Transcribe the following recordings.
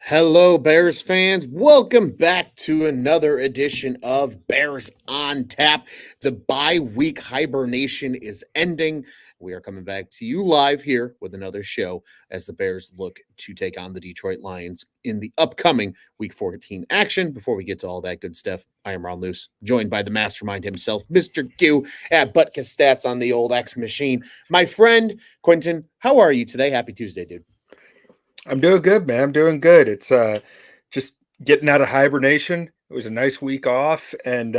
Hello, Bears fans. Welcome back to another edition of Bears on Tap. The bye week hibernation is ending. We are coming back to you live here with another show as the Bears look to take on the Detroit Lions in the upcoming Week 14 action. Before we get to all that good stuff, I am Ron Luce, joined by the mastermind himself, Mr. Q at Butkus Stats on the old X machine. My friend, Quentin, how are you today? Happy Tuesday, dude. I'm doing good, man. I'm doing good. It's just getting out of hibernation. It was a nice week off and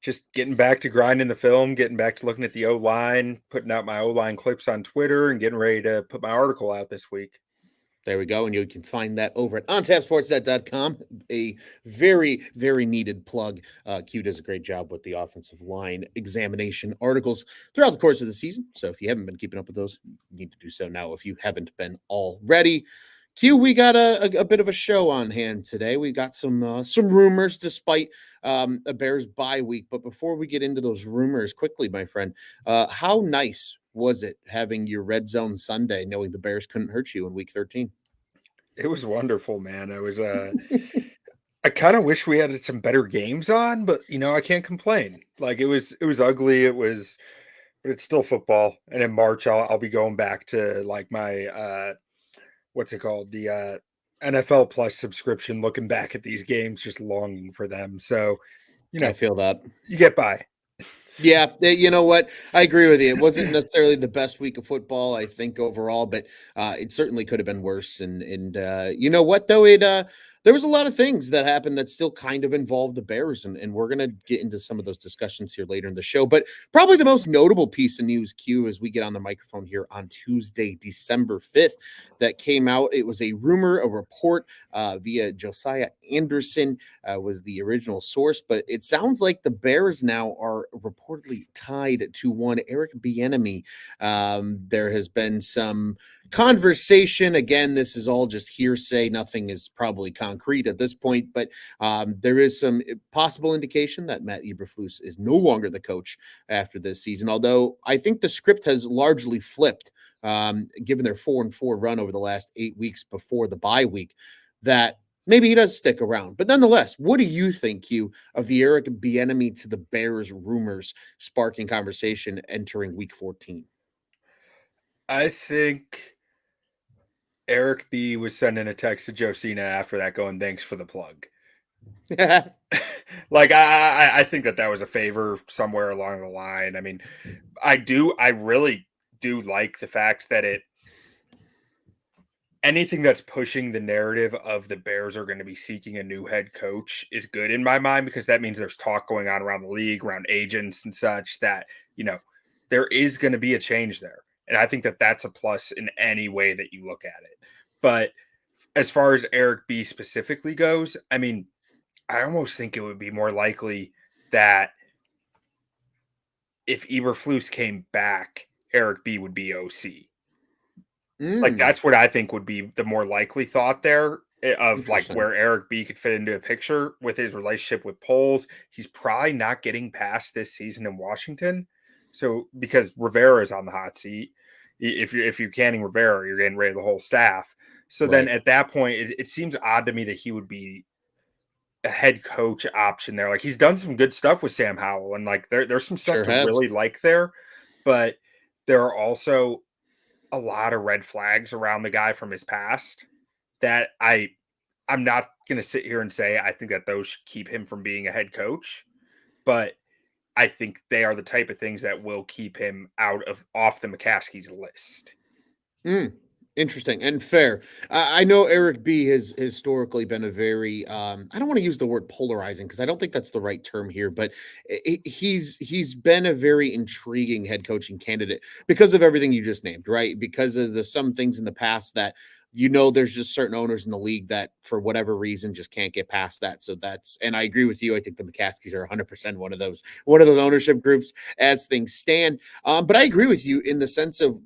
just getting back to grinding the film, getting back to looking at the O-line, putting out my O-line clips on Twitter and getting ready to put my article out this week. There we go. And you can find that over at ontapsportsnet.com. A very, very needed plug. Q does a great job with the offensive line examination articles throughout the course of the season. So if you haven't been keeping up with those, you need to do so now if you haven't been already. Q, we got a bit of a show on hand today. We got some rumors despite a Bears bye week. But before we get into those rumors, quickly, my friend, how nice was it having your red zone Sunday, knowing the Bears couldn't hurt you in Week 13? It was wonderful, man. I kind of wish we had some better games on, but I can't complain. Like it was ugly. But it's still football. And in March, I'll be going back to like my what's it called? The NFL Plus subscription, looking back at these games, just longing for them. So, I feel that. you get by. Yeah, you know what? I agree with you. It wasn't necessarily the best week of football, I think, overall, but it certainly could have been worse. And you know what, though? There was a lot of things that happened that still kind of involved the Bears, and we're going to get into some of those discussions here later in the show. But probably the most notable piece of news, Q, as we get on the microphone here on Tuesday, December 5th, that came out. It was a rumor, a report via Josiah Anderson was the original source, but it sounds like the Bears now are reportedly tied to one Eric Bieniemy. There has been some conversation. Again, this is all just hearsay. Nothing is probably concrete at this point, but there is some possible indication that Matt Eberflus is no longer the coach after this season. Although I think the script has largely flipped, given their 4-4 run over the last 8 weeks before the bye week, that maybe he does stick around. But nonetheless, what do you think, Hugh, of the Eric Bieniemy to the Bears rumors sparking conversation entering Week 14? I think Eric B was sending a text to Josina after that going, thanks for the plug. Like, I think that was a favor somewhere along the line. I mean, I really do like the fact that anything that's pushing the narrative of the Bears are going to be seeking a new head coach is good in my mind, because that means there's talk going on around the league, around agents and such, that, there is going to be a change there. And I think that that's a plus in any way that you look at it. But as far as Eric B specifically goes, I mean, I almost think it would be more likely that if Eberflus came back, Eric B would be OC. Like, that's what I think would be the more likely thought there, of like where Eric B could fit into a picture with his relationship with Poles. He's probably not getting past this season in Washington. So because Rivera is on the hot seat, if you're canning Rivera, you're getting rid of the whole staff. So then at that point, it seems odd to me that he would be a head coach option there. Like, he's done some good stuff with Sam Howell, and like there's some stuff to really like there, but there are also a lot of red flags around the guy from his past that I'm not going to sit here and say I think that those should keep him from being a head coach, but I think they are the type of things that will keep him off the McCaskey's list. Interesting and fair. I know Eric B has historically been a very I don't want to use the word polarizing because I don't think that's the right term here, but he's been a very intriguing head coaching candidate because of everything you just named, right? Because of some things in the past that there's just certain owners in the league that for whatever reason just can't get past that. So and I agree with you. I think the McCaskies are 100% one of those ownership groups as things stand. But I agree with you in the sense of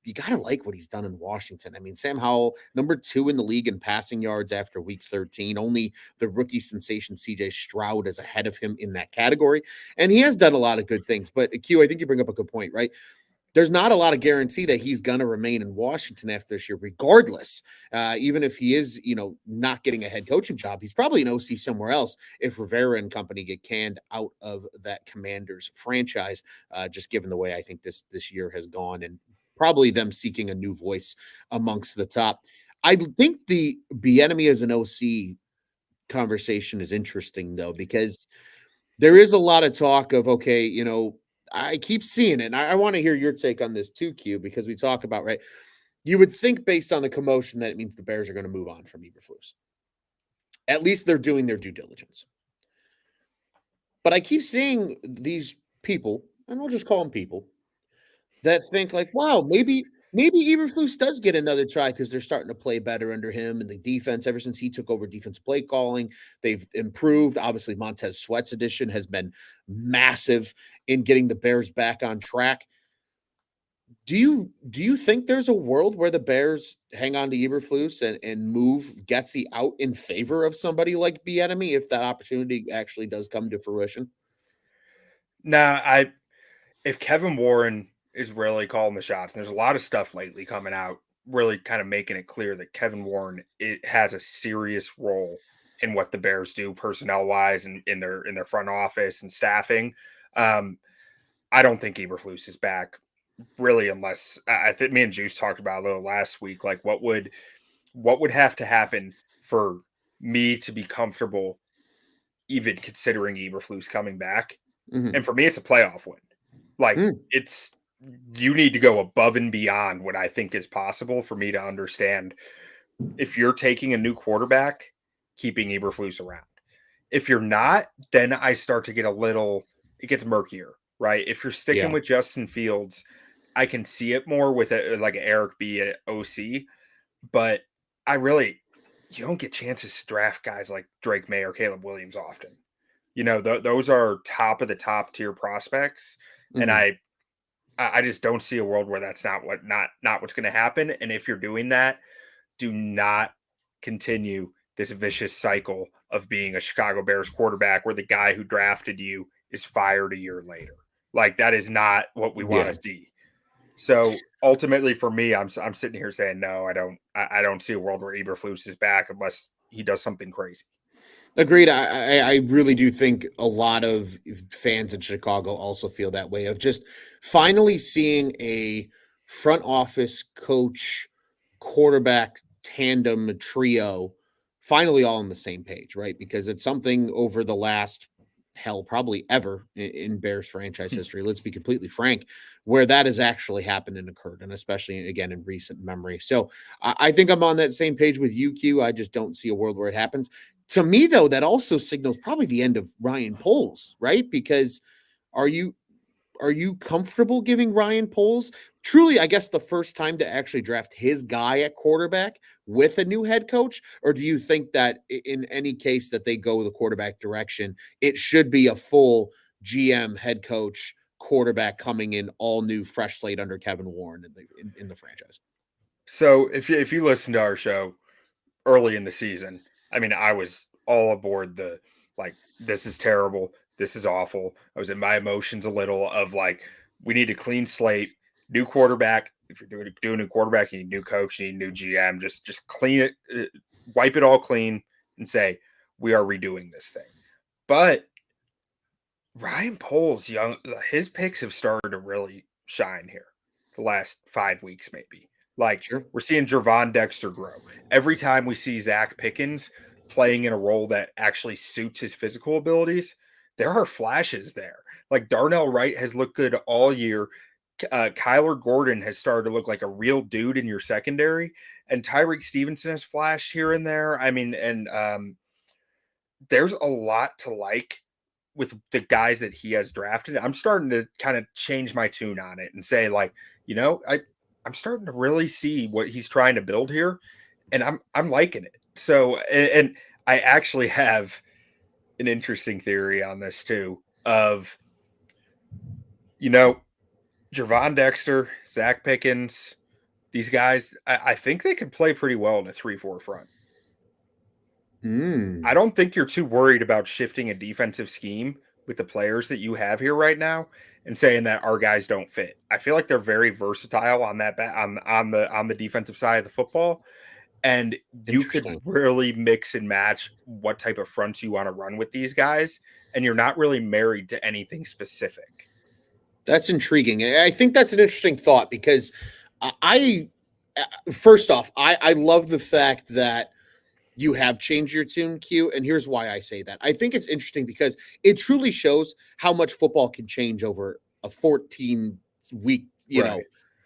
you got to like what he's done in Washington. I mean, Sam Howell, number 2 in the league in passing yards after Week 13. Only the rookie sensation CJ Stroud is ahead of him in that category. And he has done a lot of good things. But Q, I think you bring up a good point, right? there's not a lot of guarantee that he's going to remain in Washington after this year, regardless. Even if he is, not getting a head coaching job, he's probably an OC somewhere else if Rivera and company get canned out of that Commanders franchise. Just given the way I think this year has gone, and probably them seeking a new voice amongst the top. I think the Bieniemy as an OC conversation is interesting though, because there is a lot of talk of, okay, I keep seeing it, and I want to hear your take on this too, Q, because we talk about, right, you would think based on the commotion that it means the Bears are going to move on from Eberflus. At least they're doing their due diligence. But I keep seeing these people, and we'll just call them people, that think like, wow, maybe Eberflus does get another try because they're starting to play better under him, and the defense, ever since he took over defense play calling, they've improved. Obviously, Montez Sweat's addition has been massive in getting the Bears back on track. Do you think there's a world where the Bears hang on to Eberflus and move Getsy out in favor of somebody like Bieniemy if that opportunity actually does come to fruition? Nah, if Kevin Warren is really calling the shots, and there's a lot of stuff lately coming out, really kind of making it clear that Kevin Warren has a serious role in what the Bears do personnel wise and in their front office and staffing. Um, I don't think Eberflus is back really, unless I think me and Juice talked about a little last week. Like, what would have to happen for me to be comfortable even considering Eberflus coming back? Mm-hmm. And for me, it's a playoff win. Like, Mm, it's you need to go above and beyond what I think is possible for me to understand if you're taking a new quarterback, keeping Eberflus around. If you're not, then I start to get it gets murkier, right? If you're sticking yeah. with Justin Fields, I can see it more with like an Eric B at OC, but I really, you don't get chances to draft guys like Drake May or Caleb Williams often. Those are top of the top tier prospects, and Mm-hmm. I just don't see a world where that's not what's going to happen. And if you're doing that, do not continue this vicious cycle of being a Chicago Bears quarterback where the guy who drafted you is fired a year later. Like, that is not what we want Yeah. to see. So ultimately, for me, I'm sitting here saying no. I don't see a world where Eberflus is back unless he does something crazy. Agreed. I really do think a lot of fans in Chicago also feel that way of just finally seeing a front office coach quarterback tandem trio finally all on the same page, right? Because it's something over the last hell probably ever in Bears franchise history. Let's be completely frank, where that has actually happened and occurred, and especially again in recent memory. So I think I'm on that same page with UQ. I just don't see a world where it happens. To me, though, that also signals probably the end of Ryan Poles, right? Because are you are you comfortable giving Ryan Poles truly, I guess, the first time to actually draft his guy at quarterback with a new head coach? Or do you think that in any case that they go the quarterback direction, it should be a full GM, head coach, quarterback coming in, all new, fresh slate under Kevin Warren in the franchise? So if you listen to our show early in the season, I mean, I was all aboard the like, this is terrible, this is awful. I was in my emotions a little of like, we need a clean slate, new quarterback. If you're doing a new quarterback, you need a new coach, you need a new GM. Just clean it, wipe it all clean, and say we are redoing this thing. But Ryan Poles, his picks have started to really shine here the last 5 weeks, maybe. Like, Sure. we're seeing Jervon Dexter grow. Every time we see Zach Pickens playing in a role that actually suits his physical abilities, there are flashes there. Like, Darnell Wright has looked good all year. Kyler Gordon has started to look like a real dude in your secondary, and Tyreek Stevenson has flashed here and there. I mean, and there's a lot to like with the guys that he has drafted. I'm starting to kind of change my tune on it and say, like, I'm starting to really see what he's trying to build here, and I'm liking it. So, and I actually have an interesting theory on this too of, you know Jervon Dexter, Zach Pickens, these guys, I think they could play pretty well in a 3-4 front. I Mm. don't think you're too worried about shifting a defensive scheme with the players that you have here right now and saying that our guys don't fit. I feel like they're very versatile on that on the defensive side of the football, and you could Interesting. really mix and match what type of fronts you want to run with these guys, and you're not really married to anything specific. That's intriguing. I think that's an interesting thought because I first off, I love the fact that you have changed your tune, Q. And here's why I say that. I think it's interesting because it truly shows how much football can change over a 14-week, Right.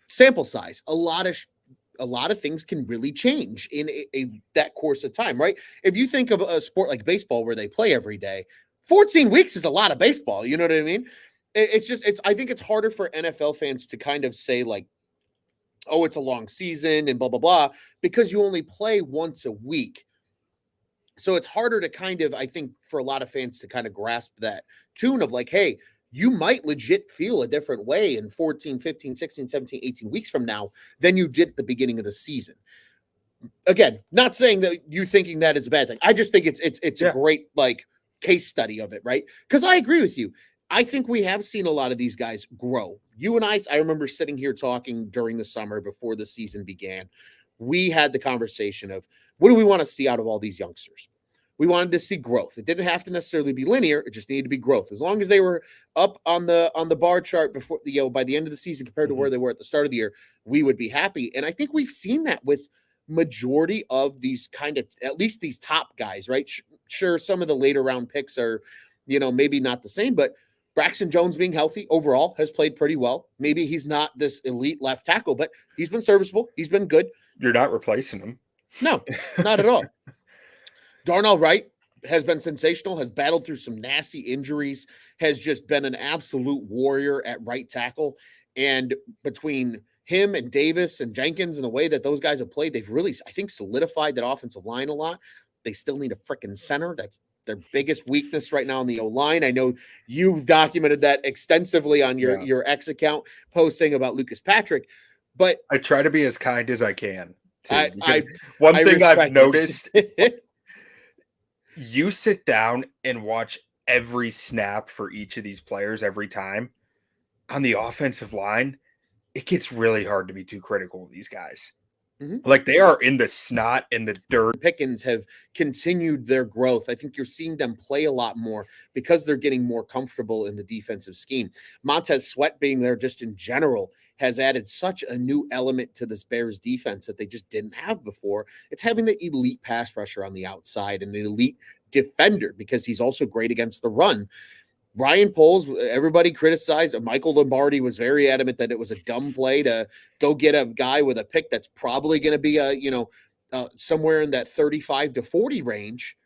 sample size. A lot of things can really change in that course of time, right? If you think of a sport like baseball where they play every day, 14 weeks is a lot of baseball. You know what I mean? It's I think it's harder for NFL fans to kind of say like, oh, it's a long season and blah blah blah because you only play once a week. So it's harder to kind of, I think, for a lot of fans to kind of grasp that tune of like, hey, you might legit feel a different way in 14, 15, 16, 17, 18 weeks from now than you did at the beginning of the season. Again, not saying that you thinking that is a bad thing. I just think it's a Yeah. great like case study of it, right? Because I agree with you. I think we have seen a lot of these guys grow. You and I remember sitting here talking during the summer before the season began. We had the conversation of what do we want to see out of all these youngsters? We wanted to see growth. It didn't have to necessarily be linear. It just needed to be growth. As long as they were up on the bar chart before by the end of the season compared to Mm-hmm. where they were at the start of the year, we would be happy. And I think we've seen that with majority of these kind of at least these top guys, right? Sure, some of the later round picks are, maybe not the same, but Braxton Jones being healthy overall has played pretty well. Maybe he's not this elite left tackle, but he's been serviceable. He's been good. You're not replacing him. No, not at all. Darnell Wright has been sensational, has battled through some nasty injuries, has just been an absolute warrior at right tackle. And between him and Davis and Jenkins and the way that those guys have played, they've really, I think, solidified that offensive line a lot. They still need a freaking center. That's their biggest weakness right now on the O-line. I know you've documented that extensively on your X account posting about Lucas Patrick, but I try to be as kind as I can too, because I one I thing I've respect noticed, it. you sit down and watch every snap for each of these players every time on the offensive line, it gets really hard to be too critical of these guys. Mhm. Like they are in the snot and the dirt. Pickens have continued their growth. I think you're seeing them play a lot more because they're getting more comfortable in the defensive scheme. Montez Sweat being there just in general has added such a new element to this Bears defense that they just didn't have before. It's having the elite pass rusher on the outside and an elite defender because he's also great against the run. Ryan Poles, everybody criticized. Michael Lombardi was very adamant that it was a dumb play to go get a guy with a pick that's probably going to be somewhere in that 35 to 40 range.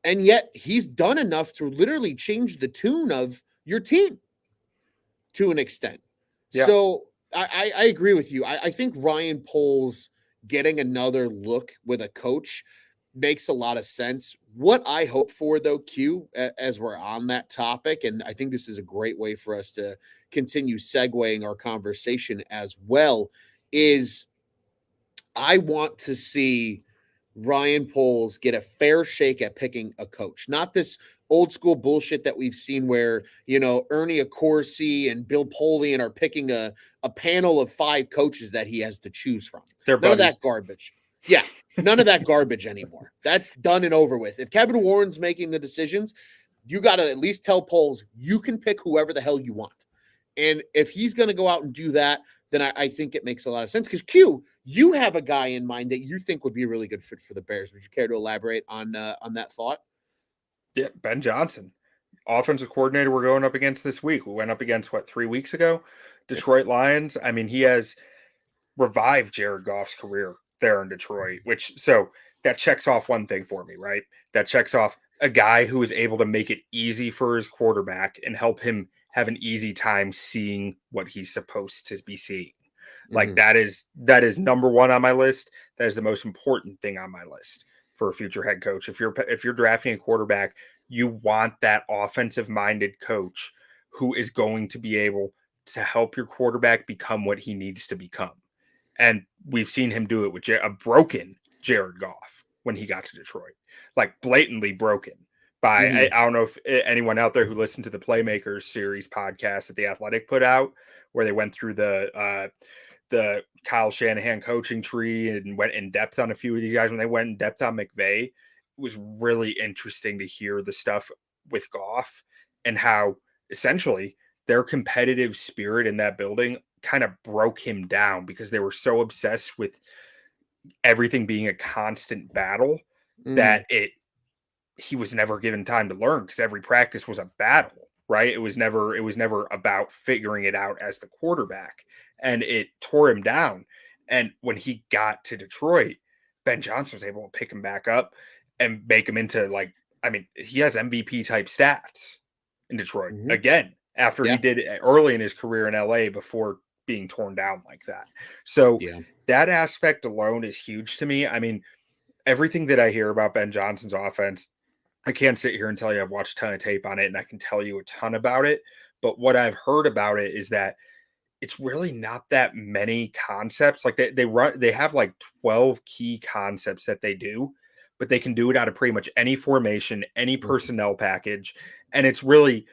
And yet he's done enough to literally change the tune of your team to an extent. Yeah. So I agree with you. I think Ryan Poles getting another look with a coach makes a lot of sense. What I hope for, though, Q, as we're on that topic, and I think this is a great way for us to continue segueing our conversation as well, is I want to see Ryan Poles get a fair shake at picking a coach, not this old school bullshit that we've seen where, Ernie Accorsi and Bill Polian are picking a panel of 5 coaches that he has to choose from. They're None of buddies. that garbage. Yeah, none of that garbage anymore. That's done and over with. If Kevin Warren's making the decisions, you got to at least tell Poles you can pick whoever the hell you want. And if he's going to go out and do that, then I think it makes a lot of sense. Because Q, you have a guy in mind that you think would be a really good fit for the Bears. Would you care to elaborate on that thought? Yeah, Ben Johnson, offensive coordinator we're going up against this week. We went up against 3 weeks ago, Detroit Lions. I mean, he has revived Jared Goff's career there in Detroit, so that checks off one thing for me, right? That checks off a guy who is able to make it easy for his quarterback and help him have an easy time seeing what he's supposed to be seeing. Like Mm-hmm. that is number one on my list. That is the most important thing on my list for a future head coach. If you're drafting a quarterback, you want that offensive minded coach who is going to be able to help your quarterback become what he needs to become. And we've seen him do it with a broken Jared Goff when he got to Detroit, like blatantly broken by Mhm. I don't know if anyone out there who listened to the Playmakers series podcast that the Athletic put out, where they went through the Kyle Shanahan coaching tree and went in depth on a few of these guys. When they went in depth on McVay, it was really interesting to hear the stuff with Goff and how essentially their competitive spirit in that building kind of broke him down because they were so obsessed with everything being a constant battle that Mhm. he was never given time to learn because every practice was a battle, right? It was never about figuring it out as the quarterback, and it tore him down. And when he got to Detroit, Ben Johnson was able to pick him back up and make him into, like, I mean, he has MVP type stats in Detroit Mhm. again after he Yeah. did it early in his career in LA before being torn down like that. So Yeah. that aspect alone is huge to me. I mean, everything that I hear about Ben Johnson's offense, I can't sit here and tell you I've watched a ton of tape on it and I can tell you a ton about it. But what I've heard about it is that it's really not that many concepts. Like they have like 12 key concepts that they do, but they can do it out of pretty much any formation, any Mhm. personnel package. And it's really,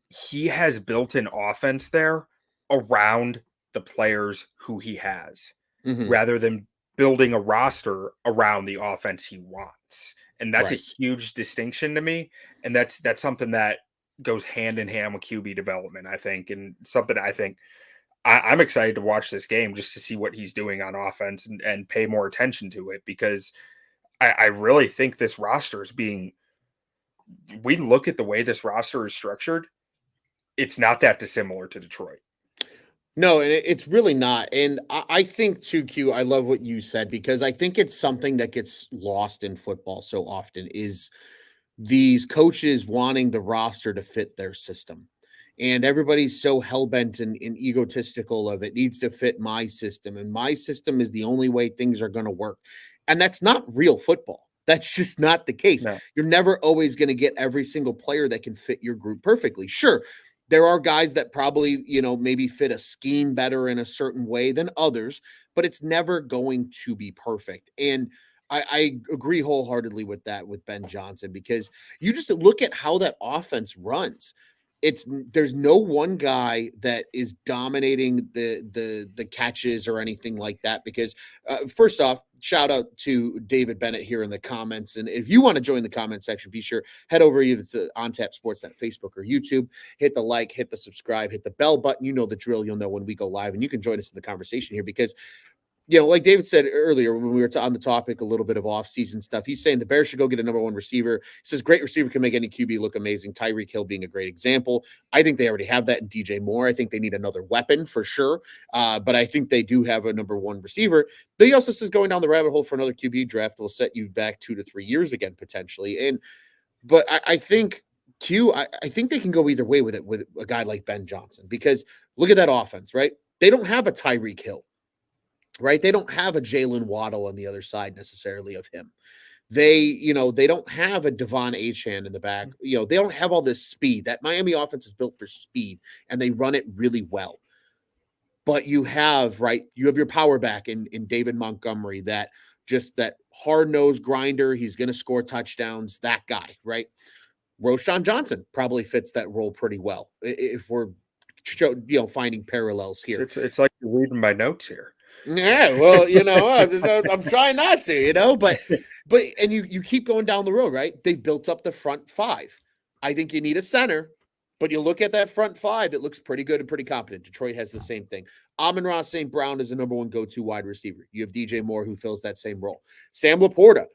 he has built an offense there around the players who he has Mhm. rather than building a roster around the offense he wants. And that's a Right. huge distinction to me. And that's something that goes hand in hand with QB development, I think, and something I think I'm excited to watch this game just to see what he's doing on offense and pay more attention to it because I really think this roster is being, we look at the way this roster is structured, it's not that dissimilar to Detroit. No, and it's really not. And I think too, Q, I love what you said because I think it's something that gets lost in football so often is these coaches wanting the roster to fit their system. And everybody's so hell-bent and egotistical of it needs to fit my system. And my system is the only way things are going to work. And that's not real football. That's just not the case. No. You're never always going to get every single player that can fit your group perfectly. Sure, there are guys that probably, maybe fit a scheme better in a certain way than others, but it's never going to be perfect. And I agree wholeheartedly with that with Ben Johnson because you just look at how that offense runs. There's no one guy that is dominating the catches or anything like that. Because first off, shout out to David Bennett here in the comments. And if you want to join the comment section, be sure head over either to OnTap Sports at Facebook or YouTube. Hit the like, hit the subscribe, hit the bell button. You know the drill. You'll know when we go live, and you can join us in the conversation here because like David said earlier when we were on the topic a little bit of off-season stuff, he's saying the Bears should go get a number one receiver. He says great receiver can make any QB look amazing. Tyreek Hill being a great example. I think they already have that in DJ Moore. I think they need another weapon for sure, but I think they do have a number one receiver. But he also says going down the rabbit hole for another QB draft will set you back 2 to 3 years again potentially. But I think I think they can go either way with it with a guy like Ben Johnson because look at that offense, right? They don't have a Tyreek Hill, right? They don't have a Jalen Waddle on the other side necessarily of him. They don't have a Devon Achane in the back. They don't have all this speed. That Miami offense is built for speed and they run it really well. But you have your power back in David Montgomery, that hard-nosed grinder. He's going to score touchdowns, that guy, right? Roschon Johnson probably fits that role pretty well if we're finding parallels here. It's like you're reading my notes here. Yeah, well, I'm trying not to, but and you keep going down the road, right? They've built up the front five. I think you need a center, but you look at that front five, it looks pretty good and pretty competent. Detroit has the same thing. Amon-Ra St. Brown is the number one go-to wide receiver. You have DJ Moore who fills that same role. Sam Laporta,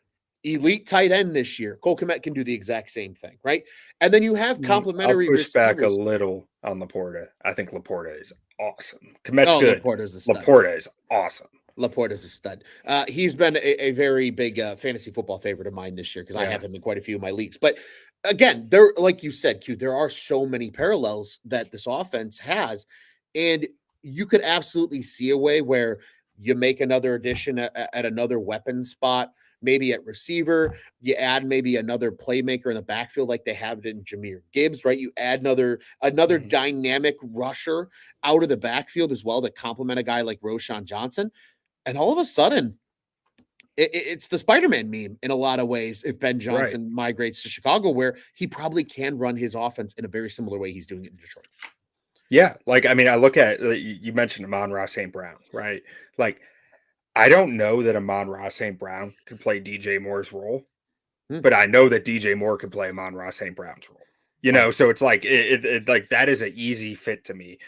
elite tight end this year. Cole Kmet can do the exact same thing, right? And then you have I'll complementary push back a receivers. little on Laporta. I think Laporta is awesome. Komet's Oh, good. Laporta's a stud. Laporta is awesome. Laporta's a stud. He's been a very big fantasy football favorite of mine this year because I have him in quite a few of my leagues. But again, there, like you said, Q, there are so many parallels that this offense has, and you could absolutely see a way where you make another addition at another weapon spot, maybe at receiver. You add maybe another playmaker in the backfield, like they have it in Jahmyr Gibbs, right? You add another Mhm. dynamic rusher out of the backfield as well to complement a guy like Roschon Johnson. And all of a sudden, it's the Spider-Man meme in a lot of ways. If Ben Right. Johnson migrates to Chicago, where he probably can run his offense in a very similar way he's doing it in Detroit. Yeah. Like, I mean, I look at you mentioned Amon-Ra St. Brown, right? Like, I don't know that Amon-Ra St. Brown could play DJ Moore's role, Hmm. but I know that DJ Moore could play Amon-Ra St. Brown's role. Oh, So it's like like that is an easy fit to me.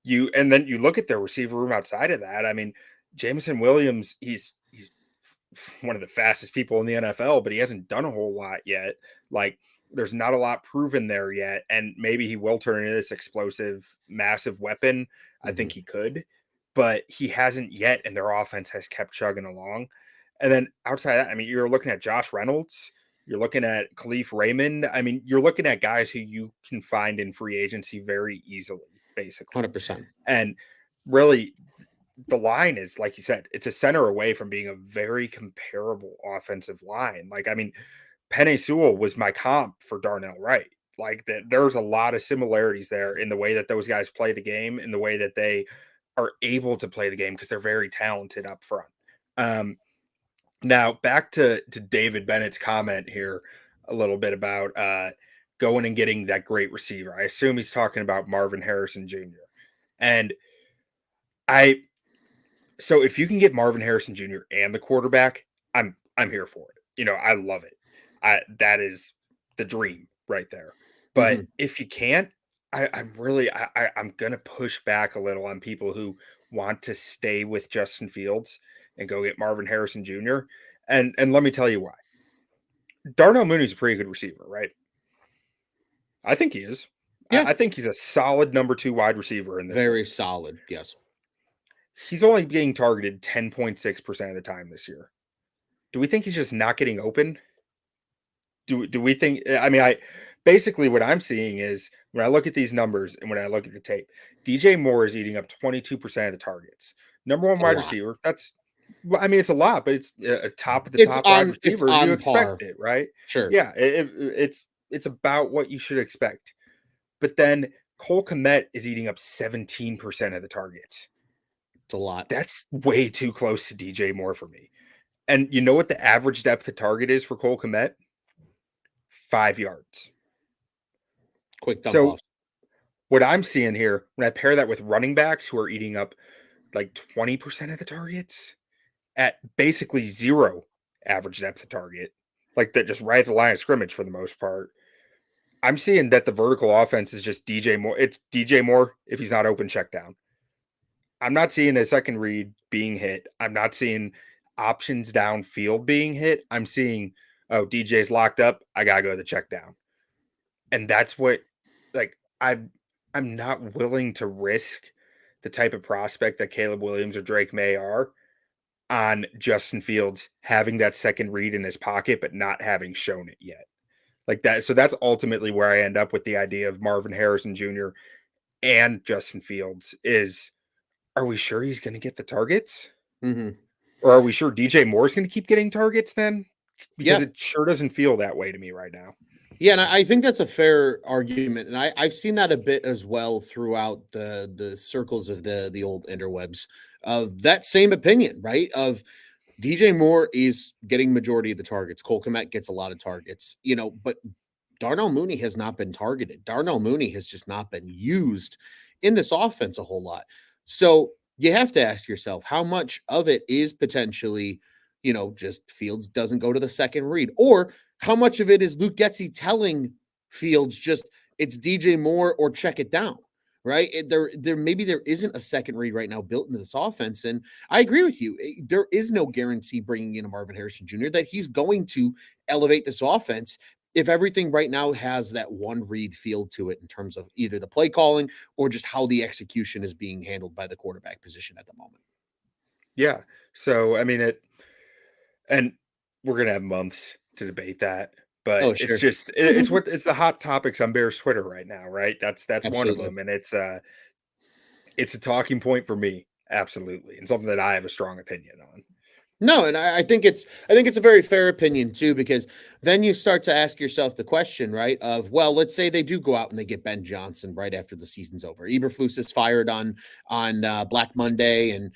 And then you look at their receiver room outside of that. I mean, Jameson Williams, he's one of the fastest people in the NFL, but he hasn't done a whole lot yet. Like, there's not a lot proven there yet, and maybe he will turn into this explosive, massive weapon. I think mhm. he could, but he hasn't yet, and their offense has kept chugging along. And then outside that, I mean, you're looking at Josh Reynolds, you're looking at Khalif Raymond. I mean, you're looking at guys who you can find in free agency very easily, basically. 100%. And really, the line is, like you said, it's a center away from being a very comparable offensive line. Like, I mean, Penei Sewell was my comp for Darnell Wright. Like, that, there's a lot of similarities there in the way that those guys play the game, in the way that they are able to play the game because they're very talented up front. Um, Now back to David Bennett's comment here a little bit about going and getting that great receiver. I assume he's talking about Marvin Harrison Jr. And I so if you can get Marvin Harrison Jr. and the quarterback, I'm here for it. I love it. That is the dream right there. But Mhm. if you can't, I'm gonna push back a little on people who want to stay with Justin Fields and go get Marvin Harrison Jr. And let me tell you why. Darnell Mooney's a pretty good receiver, right? I think he is. Yeah, I think he's a solid number 2 wide receiver in this very league. solid. Yes. He's only being targeted 10.6% of the time this year. Do we think he's just not getting open? Do we think I mean, I basically what I'm seeing is when I look at these numbers and when I look at the tape, DJ Moore is eating up 22% of the targets. Number 1 It's a wide lot. receiver. That's well, I mean, it's a lot, but it's a top of the It's top wide on it's receiver. You on expect par. it, right? Sure. Yeah, it's about what you should expect. But then Cole Kmet is eating up 17% of the targets. It's a lot. That's way too close to DJ Moore for me. And you know what the average depth of target is for Cole Kmet? 5 yards. Quick dump So off. what I'm seeing here, when I pair that with running backs who are eating up like 20% of the targets at basically zero average depth of target, like that just right at the line of scrimmage for the most part, I'm seeing that the vertical offense is just DJ Moore. It's DJ Moore if he's not open check down. I'm not seeing a second read being hit. I'm not seeing options downfield being hit. I'm seeing, oh, DJ's locked up. I gotta go to the check down. And that's what like I'm not willing to risk the type of prospect that Caleb Williams or Drake May are on Justin Fields having that second read in his pocket, but not having shown it yet. Like that. So that's ultimately where I end up with the idea of Marvin Harrison Jr. and Justin Fields is, are we sure he's going to get the targets? Mhm. Or are we sure DJ Moore's going to keep getting targets then? Because Yeah. it sure doesn't feel that way to me right now. Yeah, and I think that's a fair argument, and I've seen that a bit as well throughout the circles of the old interwebs of that same opinion, right? Of DJ Moore is getting majority of the targets. Cole Kmet gets a lot of targets, but Darnell Mooney has not been targeted. Darnell Mooney has just not been used in this offense a whole lot. So you have to ask yourself how much of it is potentially, just Fields doesn't go to the second read, or how much of it is Luke Getzey telling Fields just it's DJ Moore or check it down, right? There maybe there isn't a second read right now built into this offense, and I agree with you. There is no guarantee bringing in a Marvin Harrison Jr. that he's going to elevate this offense if everything right now has that one read feel to it in terms of either the play calling or just how the execution is being handled by the quarterback position at the moment. Yeah. So I mean and we're gonna have months to debate that, but Oh, it's sure. just it's the hot topics on Bears Twitter right now, right? That's one of Absolutely. them, and it's a talking point for me, absolutely, and something that I have a strong opinion on. No, and I think it's a very fair opinion too, because then you start to ask yourself the question, right? Of, well, let's say they do go out and they get Ben Johnson right after the season's over. Eberflus is fired on Black Monday, and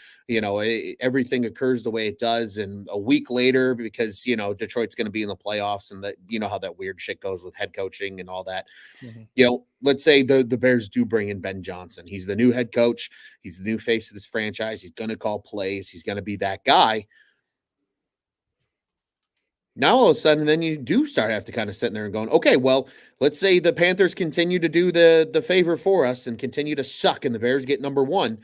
everything occurs the way it does. And a week later, because Detroit's going to be in the playoffs, and that how that weird shit goes with head coaching and all that. Mhm. Let's say the Bears do bring in Ben Johnson. He's the new head coach. He's the new face of this franchise. He's going to call plays. He's going to be that guy. Now all of a sudden, then you do start have to kind of sitting there and going, okay, well, let's say the Panthers continue to do the favor for us and continue to suck, and the Bears get number one,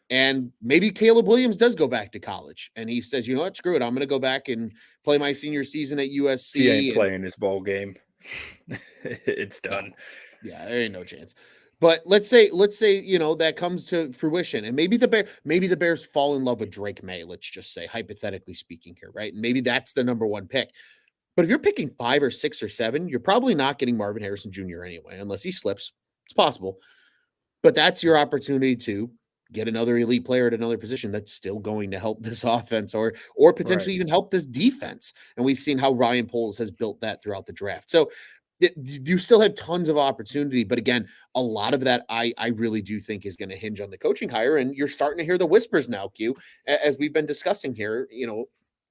and maybe Caleb Williams does go back to college, and he says, you know what, screw it, I'm going to go back and play my senior season at He ain't USC, and playing his bowl game. It's no, done. yeah, there ain't no chance. But let's say that comes to fruition, and maybe the Bears fall in love with Drake May. Let's just say, hypothetically speaking here, right? And maybe that's the number one pick. But if you're picking 5 or 6 or 7, you're probably not getting Marvin Harrison Jr. anyway, unless he slips. It's possible. But that's your opportunity to get another elite player at another position that's still going to help this offense, or Right. potentially even help this defense. And we've seen how Ryan Poles has built that throughout the draft. So you still have tons of opportunity, but again, a lot of that I really do think is going to hinge on the coaching hire. And you're starting to hear the whispers now, Q, as we've been discussing here,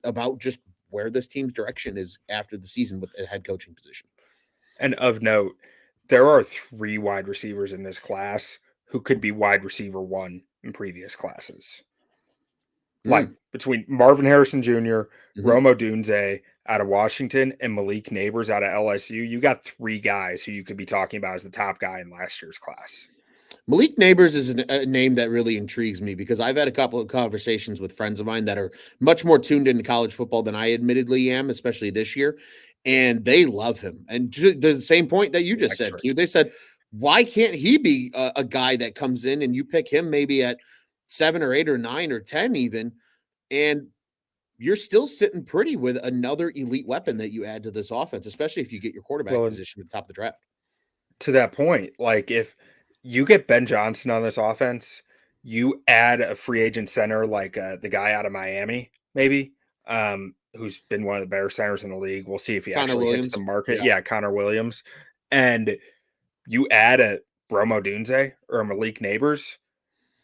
about just where this team's direction is after the season with a head coaching position. And of note, there are 3 wide receivers in this class who could be wide receiver 1 in previous classes. Like Mm, between Marvin Harrison Jr., mhm. Rome Odunze out of Washington, and Malik Neighbors out of LSU, you got 3 guys who you could be talking about as the top guy in last year's class. Malik Neighbors is a name that really intrigues me, because I've had a couple of conversations with friends of mine that are much more tuned into college football than I admittedly am, especially this year, and they love him. And the same point that you just said, Electric. Q, they said, why can't he be a guy that comes in and you pick him maybe at 7 or 8 or 9 or 10 even, and you're still sitting pretty with another elite weapon that you add to this offense, especially if you get your quarterback Well, and position at the top of the draft. to that point, like if you get Ben Johnson on this offense, you add a free agent center like the guy out of Miami, maybe, who's been one of the better centers in the league. We'll see if he Connor actually hits the Williams. market. Yeah. Yeah, Connor Williams. And you add a Bromo Dunze or a Malik Neighbors,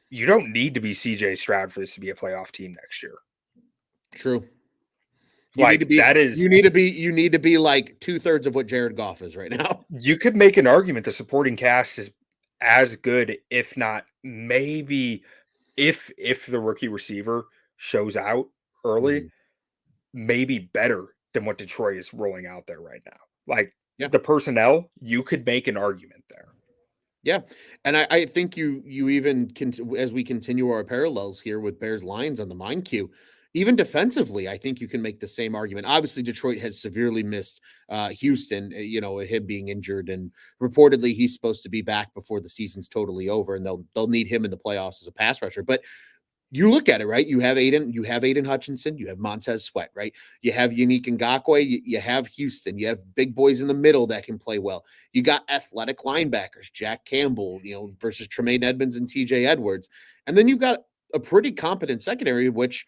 you don't need to be CJ Stroud for this to be a playoff team next year. True. You need to Like be that is you need to be you need to be like 2/3 of what Jared Goff is right now. you could make an argument the supporting cast is as good, if not maybe if the rookie receiver shows out early, Mhm. maybe better than what Detroit is rolling out there right now. Like Yeah. the personnel, you could make an argument there. Yeah. And I think you even can, as we continue our parallels here with Bears Lions on the mind queue, even defensively, I think you can make the same argument. Obviously, Detroit has severely missed Houston, him being injured, and reportedly he's supposed to be back before the season's totally over, and they'll need him in the playoffs as a pass rusher. But you look at it, right? You have Aiden Hutchinson, you have Montez Sweat, right? You have Unique Ngakwe, you have Houston, you have big boys in the middle that can play well. You got athletic linebackers, Jack Campbell, versus Tremaine Edmonds and TJ Edwards. And then you've got a pretty competent secondary, which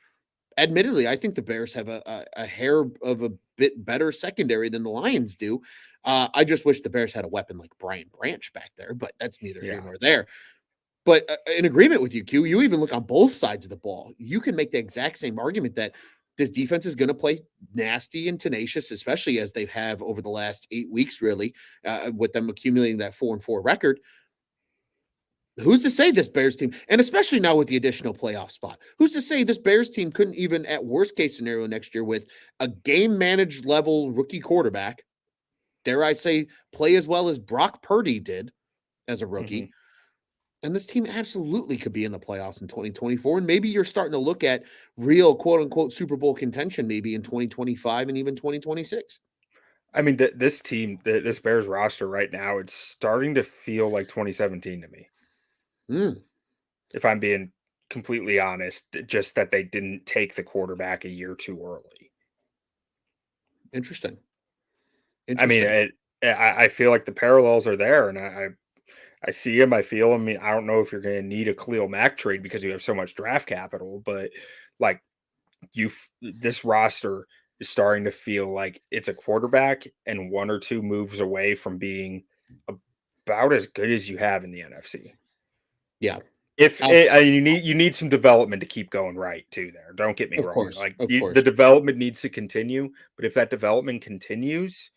admittedly, I think the Bears have a hair of a bit better secondary than the Lions do. I just wish the Bears had a weapon like Brian Branch back there, but that's neither here Yeah. nor there. But in agreement with you, Q, you even look on both sides of the ball. You can make the exact same argument that this defense is going to play nasty and tenacious, especially as they have over the last 8 weeks, really, with them accumulating that 4-4 record. Who's to say this Bears team, and especially now with the additional playoff spot, who's to say this Bears team couldn't even, at worst case scenario next year, with a game managed level rookie quarterback, dare I say, play as well as Brock Purdy did as a Hmm. rookie, and this team absolutely could be in the playoffs in 2024. And maybe you're starting to look at real quote unquote Super Bowl contention maybe in 2025 and even 2026. I mean, this team, this Bears roster right now, it's starting to feel like 2017 to me. Hmm, If I'm being completely honest, just that they didn't take the quarterback a year too early. interesting. I mean, Interesting. I feel like the parallels are there, and I see him. I feel him. I mean, I don't know if you're going to need a Khalil Mack trade because you have so much draft capital, but like this roster is starting to feel like it's a quarterback and one or two moves away from being about as good as you have in the NFC. Yeah. If it, you need some development to keep going right too. There, don't get me Of wrong. course. Like Of the course. development needs to continue, but if that development continues,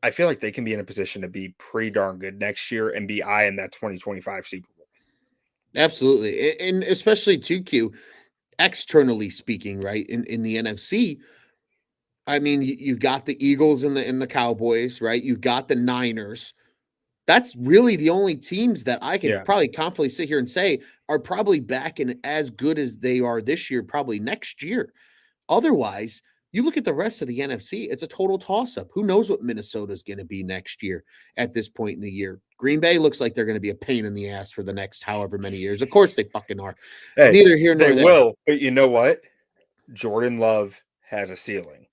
I feel like they can be in a position to be pretty darn good next year and be eyeing that 2025 Super Bowl. Absolutely. And especially 2Q, externally speaking, right? In the NFC, I mean, you've got the Eagles and the Cowboys, right? You've got the Niners. That's really the only teams that I could Yeah. probably confidently sit here and say are probably back and as good as they are this year, probably next year. Otherwise, you look at the rest of the NFC, it's a total toss up. Who knows what Minnesota's going to be next year at this point in the year? Green Bay looks like they're going to be a pain in the ass for the next however many years. Of course, they fucking are. Hey, Neither here they nor there. will, but you know what? Jordan Love has a ceiling.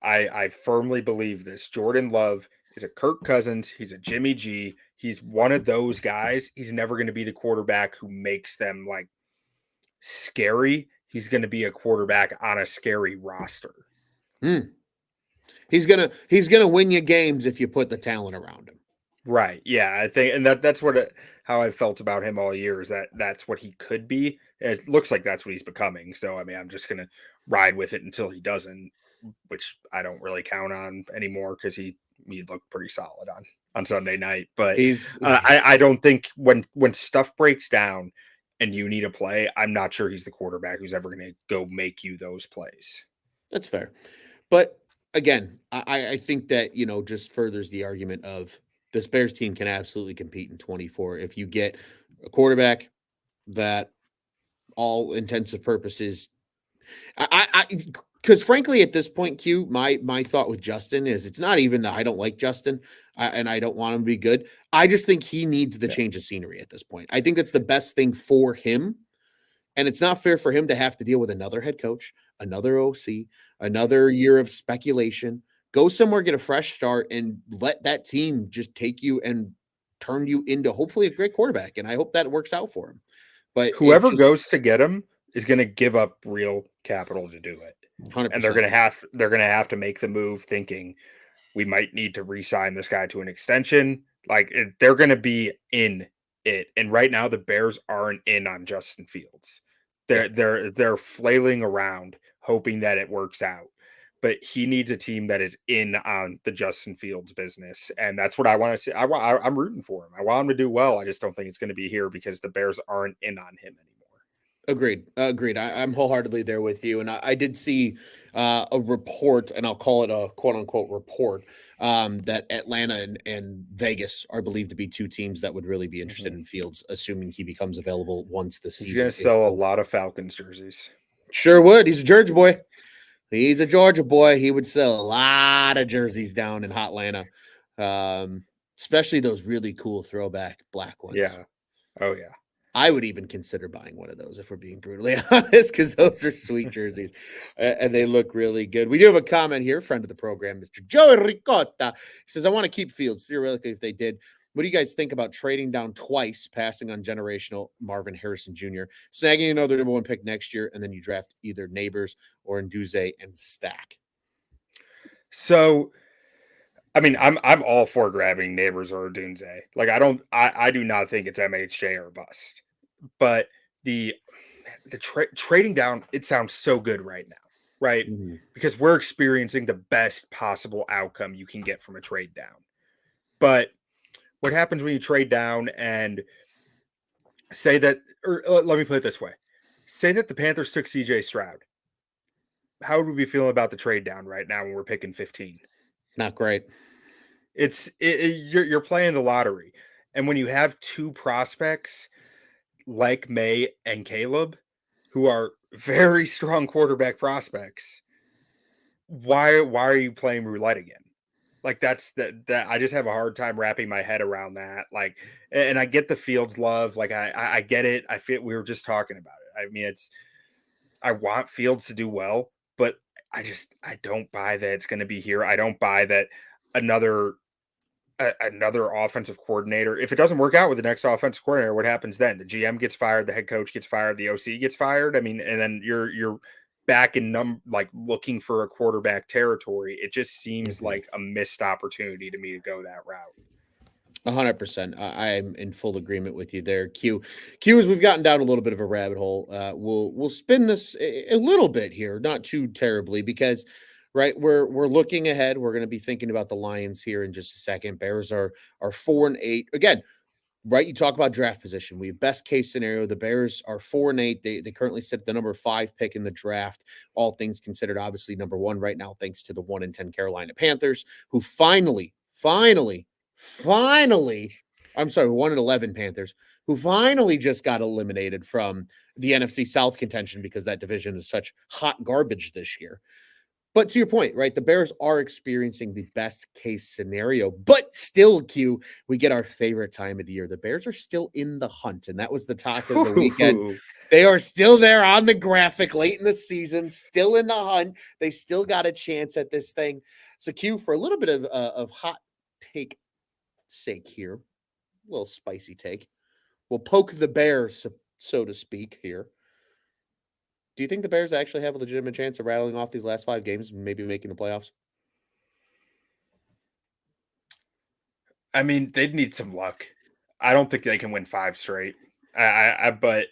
I firmly believe this. Jordan Love is a Kirk Cousins. He's a Jimmy G. He's one of those guys. He's never going to be the quarterback who makes them like scary. He's going to be a quarterback on a scary roster. He's gonna win you games if you put the talent around him. Right. Yeah, I think, and that's how I felt about him all year is that that's what he could be. It looks like that's what he's becoming. So I mean, I'm just gonna ride with it until he doesn't, which I don't really count on anymore because he looked pretty solid on Sunday night. But He's I don't think when stuff breaks down and you need a play, I'm not sure he's the quarterback who's ever going to go make you those plays. That's fair. But again, I think that, just furthers the argument of this Bears team can absolutely compete in 24 if you get a quarterback that all intensive purposes. Because frankly, at this point, Q, my thought with Justin is it's not even that I don't like Justin and I don't want him to be good. I just think he needs the Yeah. change of scenery at this point. I think that's the best thing for him. And it's not fair for him to have to deal with another head coach, another OC, another year of speculation. Go somewhere, get a fresh start, and let that team just take you and turn you into hopefully a great quarterback. And I hope that works out for him. But it Whoever just goes to get him is going to give up real capital to do it. And 100%. they're going to have to make the move thinking we might need to re-sign this guy to an extension. Like they're going to be in it. And right now the Bears aren't in on Justin Fields. They're flailing around hoping that it works out. But he needs a team that is in on the Justin Fields business, and that's what I want to see. I'm rooting for him. I want him to do well. I just don't think it's going to be here because the Bears aren't in on him anymore. Agreed. I'm wholeheartedly there with you. And I did see a report, and I'll call it a quote unquote report, that Atlanta and Vegas are believed to be two teams that would really be interested in Fields, assuming he becomes available once the He's going season to is sell a over. lot of Falcons jerseys. Sure would. He's a Georgia boy. He's a Georgia boy. He would sell a lot of jerseys down in Hotlanta, especially those really cool throwback black ones. Yeah. Oh, yeah. I would even consider buying one of those if we're being brutally honest, because those are sweet jerseys and they look really good. We do have a comment here, friend of the program, Mr. Joey Ricotta. He says, I want to keep Fields. Theoretically, if they did, what do you guys think about trading down twice, passing on generational Marvin Harrison Jr., snagging another number one pick next year, and then you draft either Neighbors or Nduze and stack? So, I mean, I'm all for grabbing Neighbors or Dunze. Like, I do not think it's MHJ or bust. But the trading down, it sounds so good right now, right? Mm-hmm. Because we're experiencing the best possible outcome you can get from a trade down. But what happens when you trade down and say that, or let me put it this way: say that the Panthers took CJ Stroud. How would we be feeling about the trade down right now when we're picking 15? Not great. You're playing the lottery, and when you have two prospects like May and Caleb, who are very strong quarterback prospects, why are you playing roulette again? Like that's that I just have a hard time wrapping my head around that. Like, and I get the Fields love, like I get it. I feel we were just talking about it. I mean, I want Fields to do well, but I don't buy that it's going to be here. I don't buy that another another offensive coordinator. If it doesn't work out with the next offensive coordinator, what happens then? The GM gets fired, the head coach gets fired, the OC gets fired. I mean, and then you're back in like looking for a quarterback territory, it just seems like a missed opportunity to me to go that route. 100%. I'm in full agreement with you there. Q, as we've gotten down a little bit of a rabbit hole, we'll spin this a little bit here, not too terribly, because right, we're looking ahead. We're going to be thinking about the Lions here in just a second. Bears are 4-8 again. Right, you talk about draft position. We have best case scenario. The Bears are 4-8. They currently sit the number 5 pick in the draft. All things considered, obviously number 1 right now, thanks to the 1-10 Carolina Panthers, who finally, I'm sorry, 1-11 Panthers, who finally just got eliminated from the NFC South contention because that division is such hot garbage this year. But to your point, right, the Bears are experiencing the best case scenario, but still, Q, we get our favorite time of the year. The Bears are still in the hunt, and that was the talk of the weekend. They are still there on the graphic late in the season, still in the hunt. They still got a chance at this thing. So, Q, for a little bit of hot take sake here, a little spicy take, we'll poke the Bears, so to speak, here. Do you think the Bears actually have a legitimate chance of rattling off these last 5 games and maybe making the playoffs? I mean, they'd need some luck. I don't think they can win 5 straight. But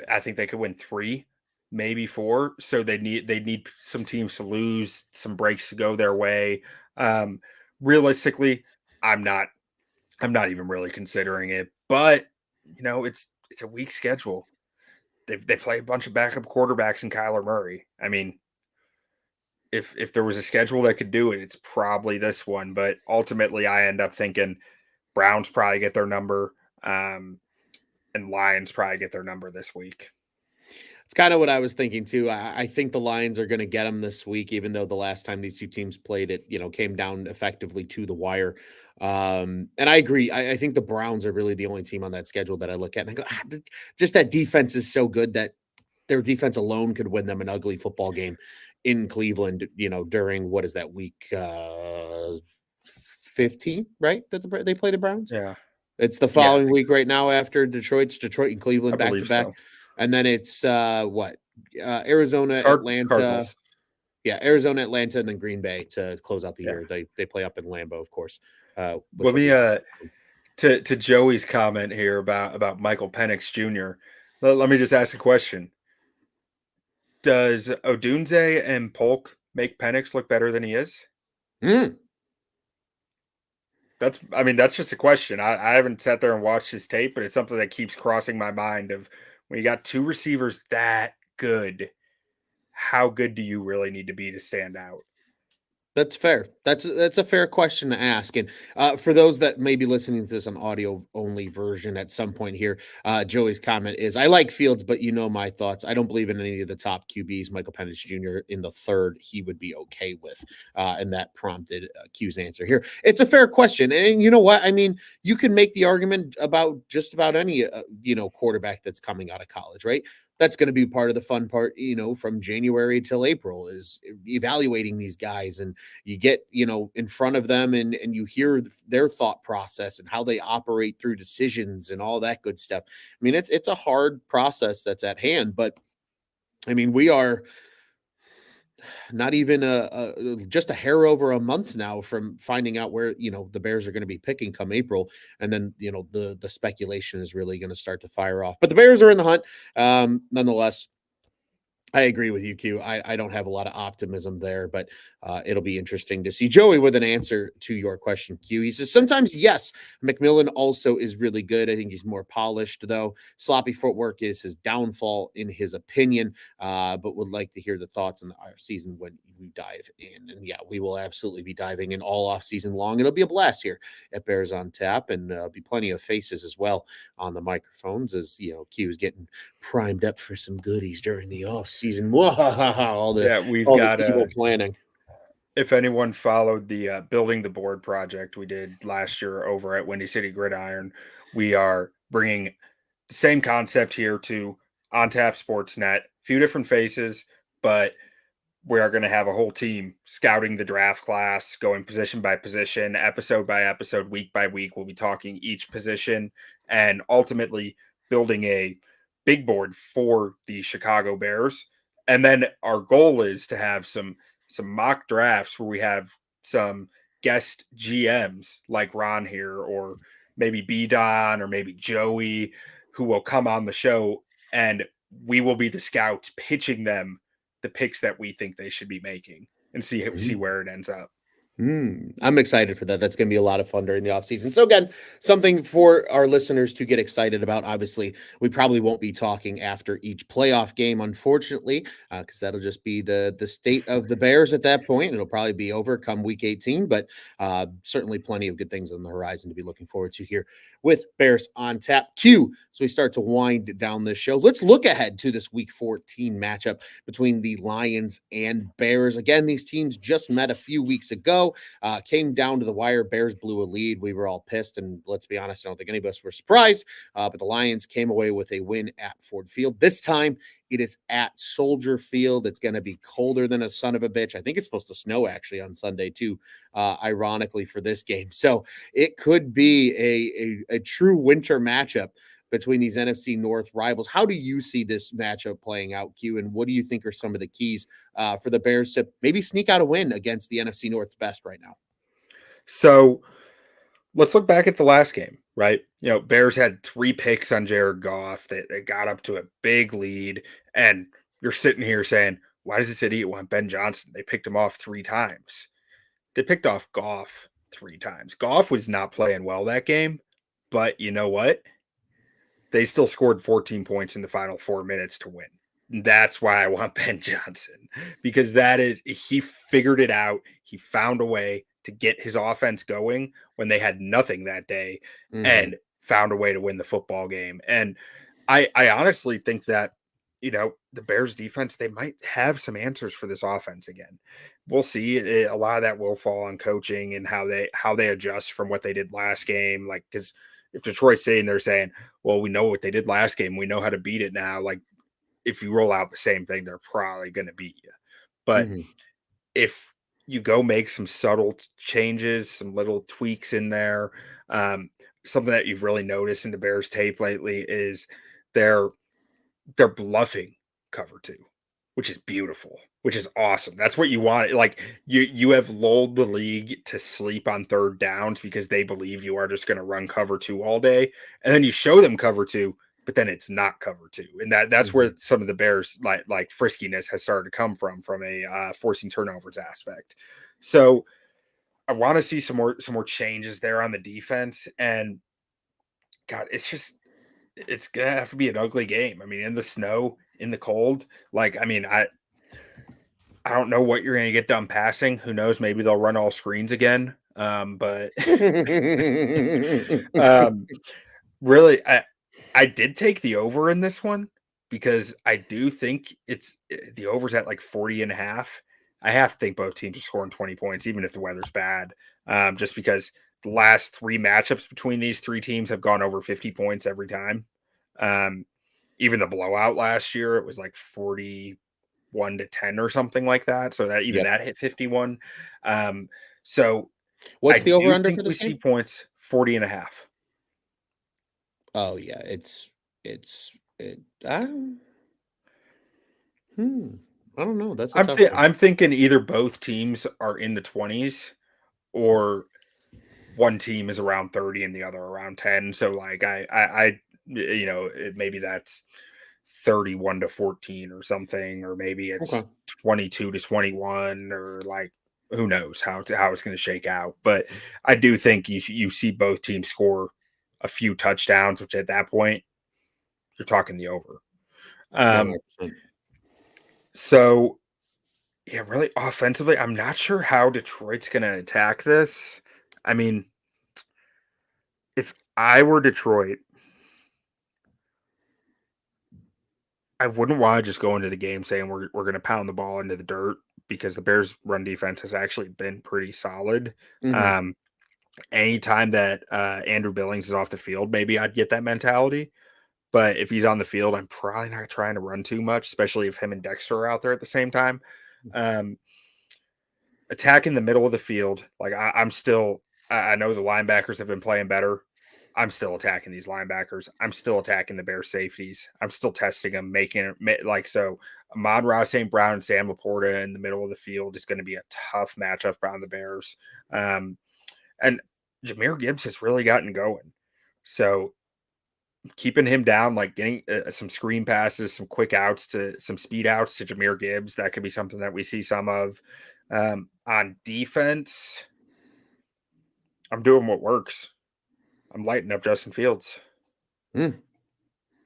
I think they could win 3, maybe 4. So they need some teams to lose, some breaks to go their way. Realistically, I'm not even really considering it. But it's a weak schedule. They play a bunch of backup quarterbacks and Kyler Murray. I mean, if there was a schedule that could do it, it's probably this one. But ultimately, I end up thinking Browns probably get their number, and Lions probably get their number this week. It's kind of what I was thinking too. I think the Lions are going to get them this week, even though the last time these two teams played, it came down effectively to the wire. And I agree. I think the Browns are really the only team on that schedule that I look at and I go, just that defense is so good that their defense alone could win them an ugly football game in Cleveland. During what is that week 15, right? That they play the Browns. Yeah. It's the following week right now after Detroit and Cleveland back to back. And then it's Arizona, Atlanta. Cardinals. Yeah, Arizona, Atlanta, and then Green Bay to close out the year. They play up in Lambeau, of course. Let me to Joey's comment here about Michael Penix Jr. Let me just ask a question. Does Odunze and Polk make Penix look better than he is? That's just a question. I haven't sat there and watched his tape, but it's something that keeps crossing my mind of when you got 2 receivers that good, how good do you really need to be to stand out? That's fair. That's a fair question to ask. And for those that may be listening to this on audio only version at some point here, Joey's comment is, I like Fields, but my thoughts. I don't believe in any of the top QBs. Michael Penix Jr. in the 3rd, he would be okay with. And that prompted Q's answer here. It's a fair question. And you know what? I mean, you can make the argument about just about any, quarterback that's coming out of college, right? That's going to be part of the fun part, from January till April is evaluating these guys, and you get, in front of them and you hear their thought process and how they operate through decisions and all that good stuff. I mean, it's a hard process that's at hand, but I mean, we are not even just a hair over a month now from finding out where the Bears are going to be picking come April, and then the speculation is really going to start to fire off. But the Bears are in the hunt, nonetheless. I agree with you, Q. I don't have a lot of optimism there, but it'll be interesting to see Joey with an answer to your question, Q. He says, sometimes, yes, McMillan also is really good. I think he's more polished, though. Sloppy footwork is his downfall, in his opinion, but would like to hear the thoughts on the season when we dive in. And yeah, we will absolutely be diving in all off season long. It'll be a blast here at Bears on Tap, and be plenty of faces as well on the microphones as, Q is getting primed up for some goodies during the off season. All the evil planning. If anyone followed the building the board project we did last year over at Windy City Gridiron, we are bringing the same concept here to On Tap Sportsnet. Few different faces, but we are going to have a whole team scouting the draft class, going position by position, episode by episode, week by week. We'll be talking each position and ultimately building a big board for the Chicago Bears. And then our goal is to have some mock drafts where we have some guest GMs like Ron here, or maybe B Don, or maybe Joey, who will come on the show, and we will be the scouts pitching them the picks that we think they should be making, and see where it ends up. I'm excited for that. That's going to be a lot of fun during the offseason. So, again, something for our listeners to get excited about. Obviously, we probably won't be talking after each playoff game, unfortunately, because that'll just be the state of the Bears at that point. It'll probably be over come week 18, but certainly plenty of good things on the horizon to be looking forward to here with Bears on Tap. Q, so we start to wind down this show. Let's look ahead to this week 14 matchup between the Lions and Bears. Again, these teams just met a few weeks ago. Came down to the wire. Bears blew a lead. We were all pissed, and let's be honest, I don't think any of us were surprised. But the Lions came away with a win at Ford Field. This time, it is at Soldier Field. It's going to be colder than a son of a bitch. I think it's supposed to snow actually on Sunday too, ironically for this game. So it could be a true winter matchup between these NFC North rivals. How do you see this matchup playing out, Q? And what do you think are some of the keys for the Bears to maybe sneak out a win against the NFC North's best right now? So let's look back at the last game, right? Bears had 3 picks on Jared Goff. They got up to a big lead, and you're sitting here saying, why does this idiot want Ben Johnson? They picked him off 3 times. They picked off Goff 3 times. Goff was not playing well that game, but you know what? They still scored 14 points in the final 4 minutes to win. That's why I want Ben Johnson, because he figured it out. He found a way to get his offense going when they had nothing that day, and found a way to win the football game. And I honestly think that, the Bears defense, they might have some answers for this offense again. We'll see. A lot of that will fall on coaching and how they adjust from what they did last game. Like, because if Detroit's sitting there saying, well, we know what they did last game, we know how to beat it now. Like, if you roll out the same thing, they're probably going to beat you. But if you go make some subtle changes, some little tweaks in there, something that you've really noticed in the Bears tape lately is they're bluffing cover 2, which is beautiful, which is awesome. That's what you want. Like, you have lulled the league to sleep on 3rd downs because they believe you are just going to run cover 2 all day, and then you show them cover 2, but then it's not cover 2, and that's where some of the Bears like friskiness has started to come from a forcing turnovers aspect. So I want to see some more changes there on the defense, and God, it's gonna have to be an ugly game. I mean, in the snow, in the cold. Like, I mean, I don't know what you're gonna get done passing. Who knows? Maybe they'll run all screens again. But really, I did take the over in this one, because I do think the over's at like 40.5. I have to think both teams are scoring 20 points, even if the weather's bad. Just because the last 3 matchups between these 3 teams have gone over 50 points every time. Even the blowout last year, it was like 41-10 or something like that. So that hit 51. So What's I the over do under think for we this see game? points 40.5. Oh yeah, I don't know. That's a tough one. I'm thinking either both teams are in the 20s, or one team is around 30 and the other around 10. So like maybe that's 31-14 or something, or maybe Okay. it's 22-21, or like, who knows how it's going to shake out. But I do think you see both teams score a few touchdowns, which at that point you're talking the over. 100%. So yeah, really offensively, I'm not sure how Detroit's going to attack this. I mean, if I were Detroit, I wouldn't want to just go into the game saying we're going to pound the ball into the dirt, because the Bears' run defense has actually been pretty solid. Um, Anytime that Andrew Billings is off the field, maybe I'd get that mentality. But if he's on the field, I'm probably not trying to run too much, especially if him and Dexter are out there at the same time. Um, Attacking the middle of the field, like I know the linebackers have been playing better. I'm still attacking these linebackers. I'm still attacking the Bears safeties. I'm still testing them, making it like so. Amon-Ra St. Brown and Sam Laporta in the middle of the field is going to be a tough matchup around the Bears. And Jahmyr Gibbs has really gotten going. So keeping him down, like getting some screen passes, some quick outs to some speed outs to Jahmyr Gibbs, that could be something that we see some of. On defense, I'm doing what works. I'm lighting up Justin Fields. Mm.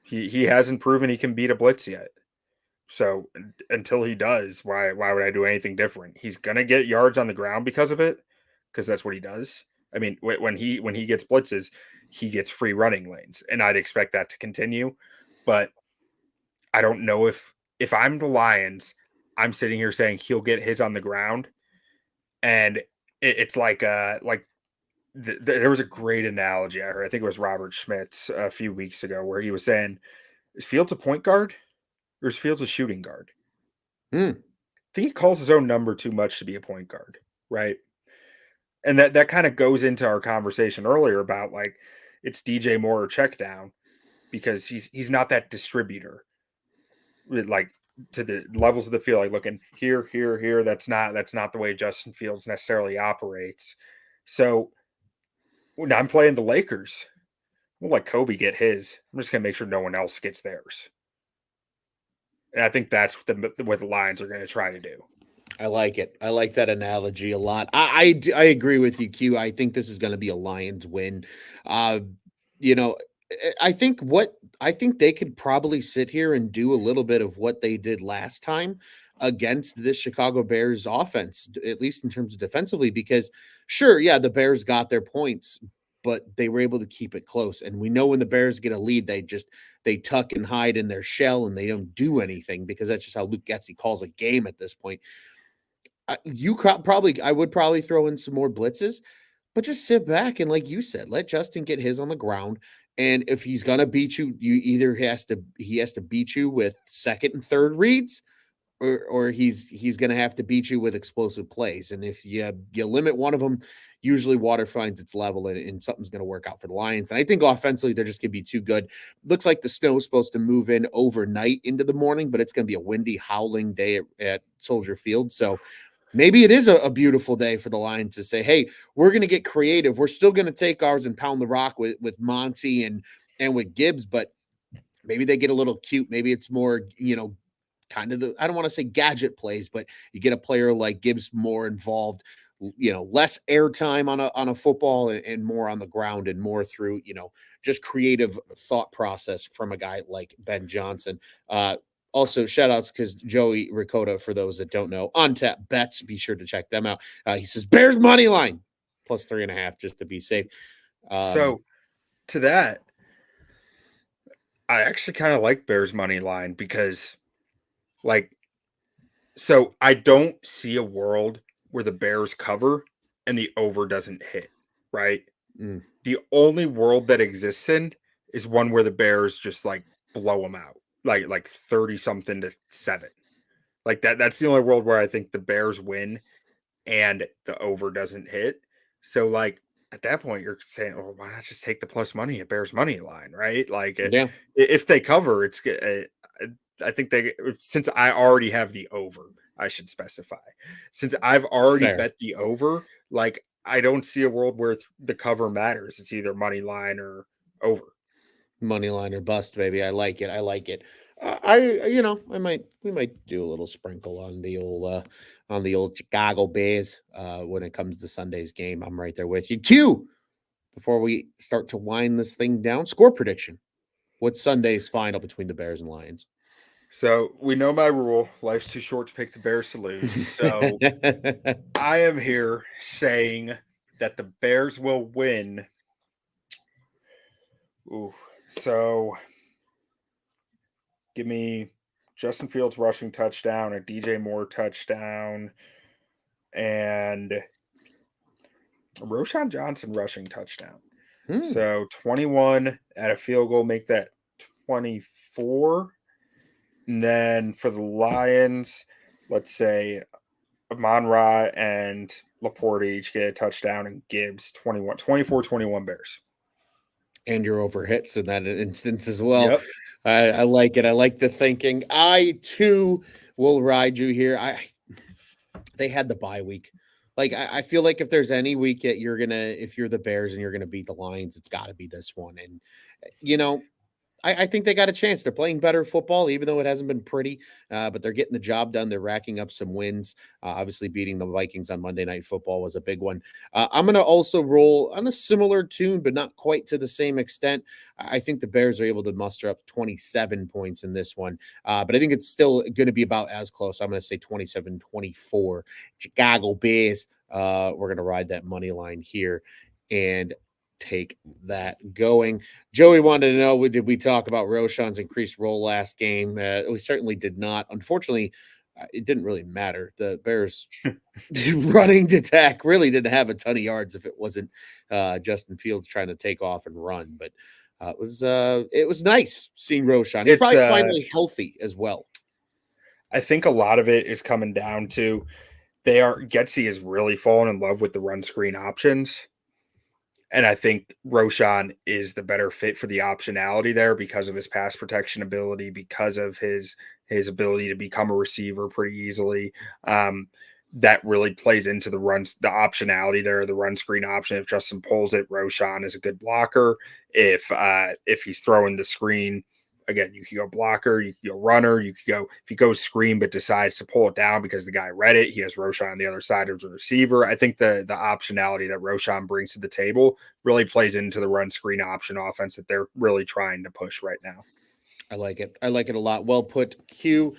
He hasn't proven he can beat a blitz yet. So until he does, why would I do anything different? He's gonna get yards on the ground because of it, because that's what he does. I mean, when he gets blitzes, he gets free running lanes, and I'd expect that to continue. But I don't know if I'm the Lions, I'm sitting here saying he'll get his on the ground, and it's like there was a great analogy I heard. I think it was Robert Schmitz a few weeks ago where he was saying, "Is Fields a point guard or is Fields a shooting guard?" Mm. I think he calls his own number too much to be a point guard, right? And that kind of goes into our conversation earlier about like it's DJ Moore or check down because he's not that distributor like to the levels of the field, like looking here, here, here. That's not the way Justin Fields necessarily operates. So when I'm playing the Lakers, we'll let Kobe get his. I'm just gonna make sure no one else gets theirs. And I think that's what the Lions are going to try to do. I like it. I like that analogy a lot. I agree with you, Q. I think this is going to be a Lions win. Uh, you know, I think they could probably sit here and do a little bit of what they did last time against this Chicago Bears offense, at least in terms of defensively, because sure, yeah, the Bears got their points, but they were able to keep it close. And we know when the Bears get a lead, they tuck and hide in their shell and they don't do anything because that's just how Luke Getsy calls a game at this point. I would probably throw in some more blitzes, but just sit back and, like you said, let Justin get his on the ground. And if he's gonna beat you, he has to beat you with second and third reads, or he's gonna have to beat you with explosive plays. And if you limit one of them, usually water finds its level and something's gonna work out for the Lions. And I think offensively they're just gonna be too good. Looks like the snow is supposed to move in overnight into the morning, but it's gonna be a windy, howling day at Soldier Field. So maybe it is a beautiful day for the Lions to say, "Hey, we're going to get creative. We're still going to take ours and pound the rock with Monty and with Gibbs, but maybe they get a little cute. Maybe it's more, kind of I don't want to say gadget plays, but you get a player like Gibbs more involved, less airtime on a football and more on the ground and more through, just creative thought process from a guy like Ben Johnson. Also, shout outs because Joey Ricotta, for those that don't know, on tap bets, be sure to check them out. He says Bears money line plus 3.5 just to be safe. So to that, I actually kind of like Bears money line because, like, so I don't see a world where the Bears cover and the over doesn't hit, right? mm, The only world that exists in is one where the Bears just like blow them out, like 30 something to 7. Like that's the only world where I think the Bears win and the over doesn't hit. So like at that point, you're saying, "Oh, why not just take the plus money at Bears money line?" Right? Like yeah, if they cover, it's good. I think since I already have the over, I should specify. Since I've already fair. bet the over, like I don't see a world where the cover matters. It's either money line or over. Money line or bust, baby. I like it. I like it. We might do a little sprinkle on the old Chicago Bears when it comes to Sunday's game. I'm right there with you. Q. Before we start to wind this thing down, score prediction. What's Sunday's final between the Bears and Lions? So we know my rule: life's too short to pick the Bears to lose. So I am here saying that the Bears will win. Ooh, so give me Justin Fields rushing touchdown, a DJ Moore touchdown, and a Roshan Johnson rushing touchdown. Hmm. So 21 at a field goal, make that 24. And then for the Lions, let's say Amon-Ra and Laporte each get a touchdown, and Gibbs 21, 24-21 Bears. and your over hits in that instance as well. Yep. I like it. I like the thinking. I too will ride you here. They had the bye week. Like I feel like if there's any week that if you're the Bears and you're gonna beat the Lions, it's got to be this one. And you know, I think they got a chance. They're playing better football, even though it hasn't been pretty, but they're getting the job done. They're racking up some wins. Obviously, beating the Vikings on Monday Night Football was a big one. I'm going to also roll on a similar tune, but not quite to the same extent. I think the Bears are able to muster up 27 points in this one, but I think it's still going to be about as close. I'm going to say 27-24. Chicago Bears. We're going to ride that money line here. And take that going. Joey wanted to know, did we talk about Roshan's increased role last game? We certainly did not. Unfortunately, it didn't really matter. The Bears running attack really didn't have a ton of yards if it wasn't Justin Fields trying to take off and run. But it was nice seeing Roshan. He's It's probably finally healthy as well. I think a lot of it is coming down to Getsy is really fallen in love with the run screen options. And I think Roshan is the better fit for the optionality there because of his pass protection ability, because of his ability to become a receiver pretty easily. That really plays into the optionality there, the run screen option. If Justin pulls it, Roshan is a good blocker. If he's throwing the screen, again, you could go blocker, you could go runner, you could go if he goes screen but decides to pull it down because the guy read it, he has Roshan on the other side as a receiver. I think the optionality that Roshan brings to the table really plays into the run screen option offense that they're really trying to push right now. I like it. I like it a lot. Well put, Q.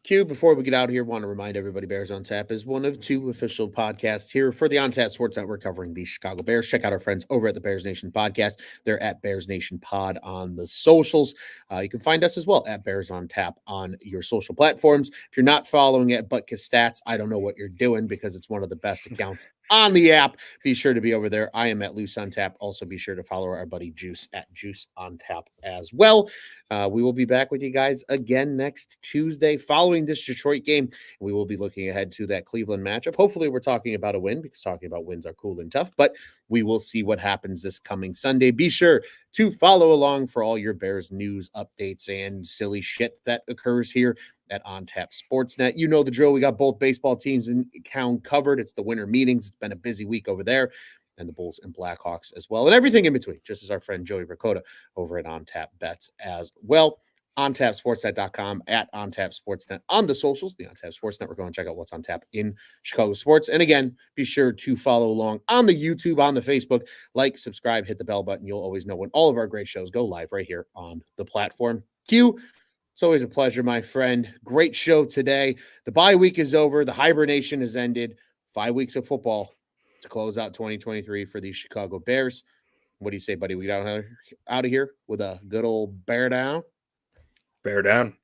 Q, before we get out of here, want to remind everybody Bears on Tap is one of two official podcasts here for the On Tap Sports Network covering the Chicago Bears. Check out our friends over at the Bears Nation podcast. They're at Bears Nation Pod on the socials. You can find us as well at Bears on Tap on your social platforms. If you're not following it, but Stats, I don't know what you're doing because it's one of the best accounts on the app. Be sure to be over there. I am at Loose on Tap. Also, be sure to follow our buddy Juice at Juice on Tap as well. We will be back with you guys again next Tuesday following this Detroit game. We will be looking ahead to that Cleveland matchup. Hopefully, we're talking about a win because talking about wins are cool and tough, but we will see what happens this coming Sunday. Be sure to follow along for all your Bears news, updates, and silly shit that occurs here at On Tap Sportsnet. You know the drill. We got both baseball teams in town covered. It's the winter meetings. It's been a busy week over there. And the Bulls and Blackhawks as well, and everything in between, just as our friend Joey Ricotta over at On Tap Bets as well. OnTapSportsNet.com, at OnTap Sportsnet on the socials, the OnTap Sports Network. Go and check out what's on tap in Chicago sports. And again, be sure to follow along on the YouTube, on the Facebook, like, subscribe, hit the bell button. You'll always know when all of our great shows go live right here on the platform. Q, it's always a pleasure, my friend. Great show today. The bye week is over. The hibernation has ended. 5 weeks of football to close out 2023 for the Chicago Bears. What do you say, buddy? We got out of here with a good old bear down? Bear down.